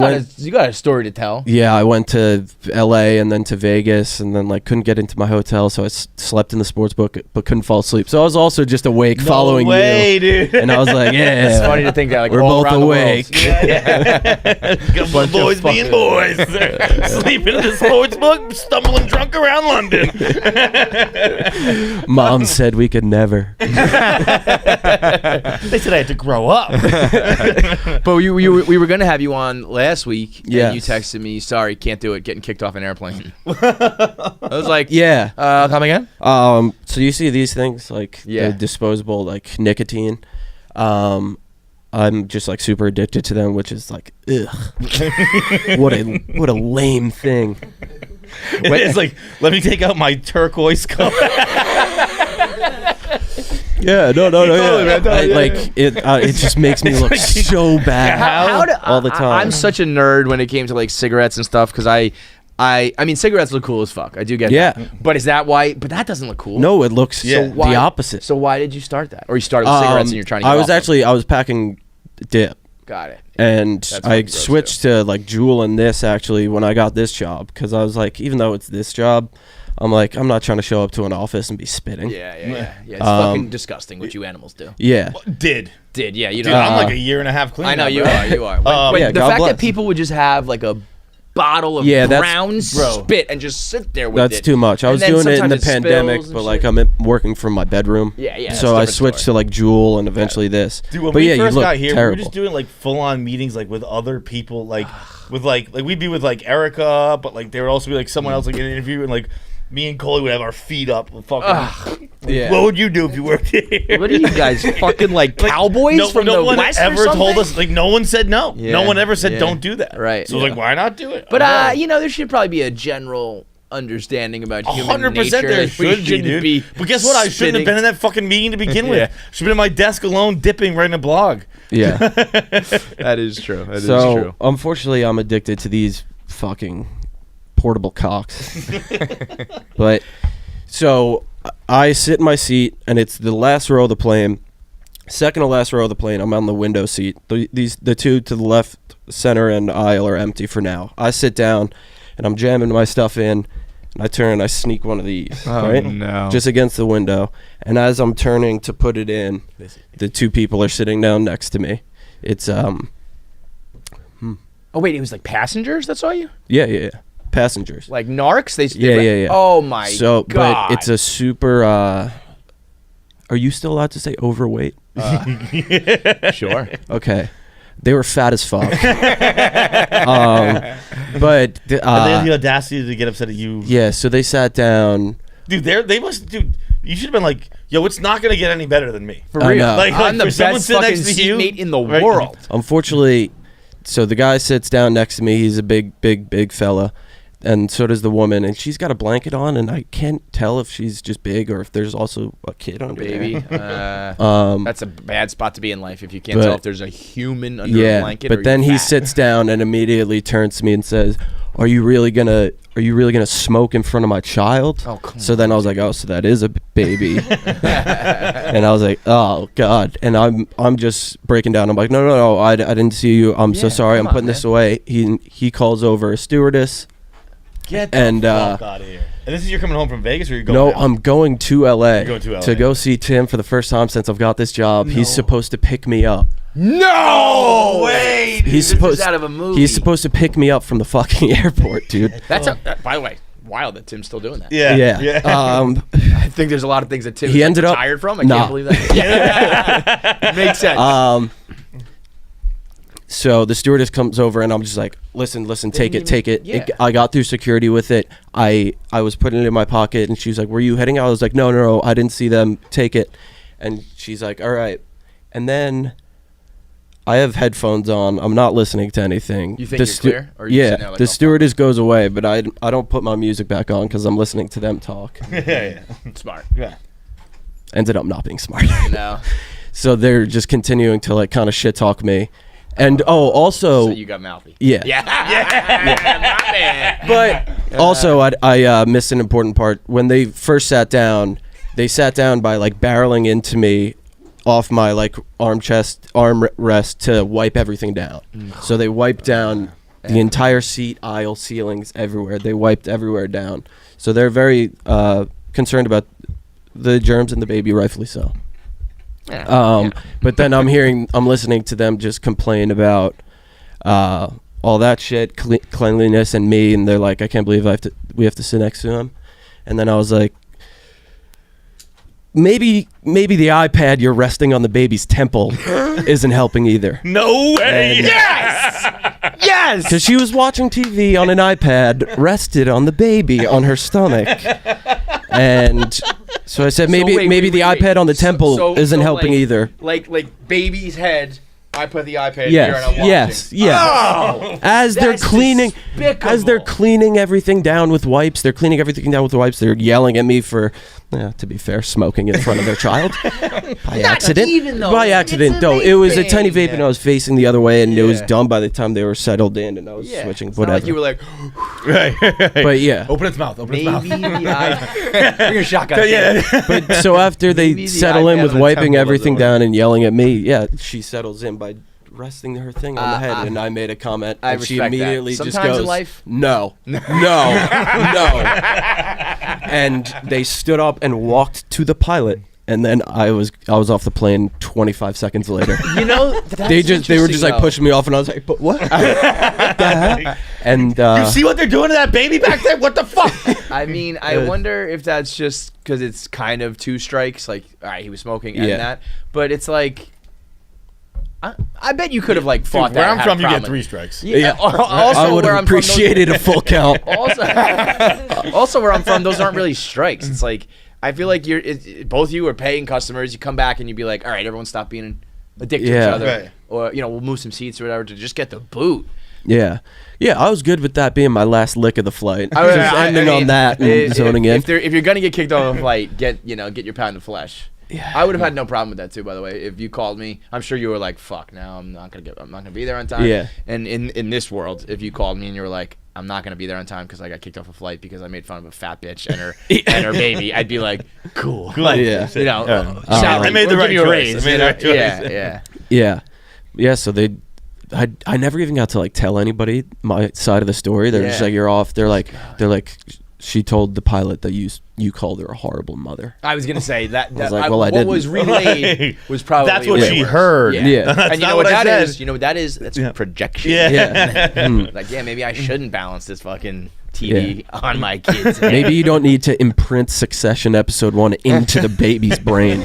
You got a story to tell. Yeah, I went to LA and then to Vegas and then like couldn't get into my hotel, so I slept in the sports book but couldn't fall asleep. So I was also just awake following you. Dude. And I was like, yeah. It's funny to think that like we're all both around awake. The world. Yeah. Couple of boys being boys. Sleeping in the sports book, stumbling drunk around London. Mom said we could never. They said I had to grow up. But we were going to have you on last week, and Yes. you texted me, sorry, can't do it, getting kicked off an airplane. I was like, Yeah. come again? So you see these things like Yeah. the disposable like nicotine. I'm just like super addicted to them, which is like, ugh. what a lame thing. It's like, let me take out my turquoise cup. Yeah, no, yeah. Like it just makes me look so bad all the time. I'm such a nerd when it came to like cigarettes and stuff because I mean cigarettes look cool as fuck. I do get that. But is that why? But that doesn't look cool. No, it looks Yeah. the opposite. So why did you start that? Or you started with cigarettes and you're trying to? I was packing dip. Got it. And That's I what gross switched to like Juul and this actually when I got this job because I was like, even though it's this job, I'm like, I'm not trying to show up to an office and be spitting. Yeah. It's fucking disgusting what you animals do. Yeah. Did. Yeah, you Dude, know. I'm like a year and a half clean. I know now, you bro. are. You are. yeah, the God fact bless. that people would just have like a bottle of brown spit and just sit there with it. That's too much. I And was then doing it in the sometimes it pandemic, spills but and like shit. I'm working from my bedroom. Yeah. So I switched to like Juul and eventually this. Dude, when but we yeah, first you look got here, terrible. we were just doing like full-on meetings like with other people, like with like we'd be with like Erica, but like there would also be like someone else like in an interview, and like me and Coley would have our feet up. Fucking, Yeah. what would you do if you worked here? What are you guys fucking like cowboys from no the one West ever or something? told us, like no one said no. Yeah, No one ever said yeah. don't do that. Right. So like why not do it? But I don't know. you know, there should probably be a general understanding about human 100% nature. there that we should be, shouldn't dude. But guess what? I shouldn't spitting. have been in that fucking meeting to begin Yeah. with. Should have been at my desk alone, dipping, writing a blog. Yeah. That is true. That So unfortunately, I'm addicted to these fucking portable cocks. But so I sit in my seat, and it's the last row of the plane, second to last row of the plane. I'm on the window seat. The two to the left, center, and aisle are empty for now. I sit down, and I'm jamming my stuff in. And I turn and I sneak one of these, right? no. Just against the window. And as I'm turning to put it in, the two people are sitting down next to me. It's Oh wait, it was like passengers that saw you? yeah. Passengers. Like narcs? Yeah. Oh my god. But it's a super are you still allowed to say overweight? Sure. Okay. They were fat as fuck. But And they have the audacity to get upset at you. yeah, so they sat down. Dude, they must. Dude, you should have been like, yo, it's not gonna get any better than me. For I real. know. Like, I'm the for someone best sitting fucking next to you, seatmate in the right? world. Unfortunately, so the guy sits down next to me. He's a big fella. And so does the woman, and she's got a blanket on, and I can't tell if she's just big or if there's also a kid under Baby. there. That's a bad spot to be in life if you can't but- tell if there's a human under a Yeah, blanket. but or then you're he fat. sits down and immediately turns to me and says, "Are you really gonna smoke in front of my child?" Oh, come So then I was like, "Oh, so that is a baby," and I was like, "Oh God!" And I'm just breaking down. I'm like, "No, I didn't see you. I'm so Yeah, sorry. come I'm putting on, this away." He calls over a stewardess. Get the And, fuck out of here. And this is you're coming home from Vegas, or you're going? No, out? I'm going to LA, You're going to LA. to go see Tim for the first time since I've got this job. He's supposed to pick me up. No way. He's This supposed is out of a movie. He's supposed to pick me up from the fucking airport, dude. That's by the way, wild that Tim's still doing that. Yeah. Yeah. I think there's a lot of things that Tim He ended up- retired from. I Nah. can't believe that. Yeah. Makes sense. So the stewardess comes over and I'm just like, listen, take it. yeah. I got through security with it. I was putting it in my pocket and she was like, were you heading out? I was like, no, I didn't see them. Take it. And she's like, all right. And then I have headphones on. I'm not listening to anything. You think you're clear? Or are you sitting there Yeah. like, The oh, stewardess goes away, but I don't put my music back on because I'm listening to them talk. yeah. smart. Yeah. Ended up not being smart. No. So they're just continuing to like kind of shit talk me. And also So you got mouthy. yeah. Yeah. My man. But also, I missed an important part. When they first sat down, they sat down by like barreling into me off my like armrest to wipe everything down. So they wiped down The entire seat, aisle, ceilings, everywhere. They wiped everywhere down. So they're very concerned about the germs in the baby, rightfully so. But then I'm listening to them just complain about all that shit, cleanliness, and me, and they're like, I can't believe we have to sit next to them. And then I was like, maybe the iPad you're resting on the baby's temple isn't helping either. No way. Yes. Because she was watching TV on an iPad, rested on the baby on her stomach, and so I said maybe the iPad on the temple isn't helping either. Like baby's head. I put the iPad here and I'm watching. Yes. Oh, as they're cleaning everything down with wipes, they're yelling at me for, to be fair, smoking in front of their child by accident. Though it was a tiny vape and I was facing the other way, and it was done by the time they were settled in, and I was switching. Whatever. Not like you were like, right. But yeah, open its mouth. Maybe the iPad. Bring your shotgun. But so after they settle in with wiping everything down and yelling at me, she settles in by resting her thing on the head, and I made a comment, and she immediately just goes, in life, no. And they stood up and walked to the pilot, and then I was off the plane 25 seconds later. They were just like pushing me off, and I was like, but what? What the hell? And you see what they're doing to that baby back there? What the fuck? I mean, I wonder if that's just because it's kind of 2 strikes, like, all right, he was smoking and that, but it's like, I bet you could have fought that. Where I'm from, you get 3 strikes. Yeah. Also, I would have appreciated a full count. Also, where I'm from, those aren't really strikes. It's like, I feel like both of you are paying customers. You come back and you'd be like, all right, everyone stop being a dick to each other, right. or we'll move some seats or whatever to just get the boot. Yeah, I was good with that being my last lick of the flight. Ending on that and zoning in. If you're gonna get kicked off a flight, get your pound of flesh. Yeah. I would have had no problem with that too. By the way, if you called me, I'm sure you were like, "Fuck, now I'm not gonna be there on time." Yeah. And in this world, if you called me and you were like, "I'm not gonna be there on time because I got kicked off a flight because I made fun of a fat bitch and her and her baby," I'd be like, "Cool." Like, yeah. I made the right choice. Yeah. So I never even got to tell anybody my side of the story. They're just like, "You're off." They're like, she told the pilot that you called her a horrible mother. I was gonna say that. I was like, well, I what didn't. was relayed was probably that's what she worse. heard. Yeah. And you know what that is? That's Yeah. projection. Yeah. Maybe I shouldn't balance this fucking TV on my kids. Maybe you don't need to imprint Succession episode 1 into the baby's brain.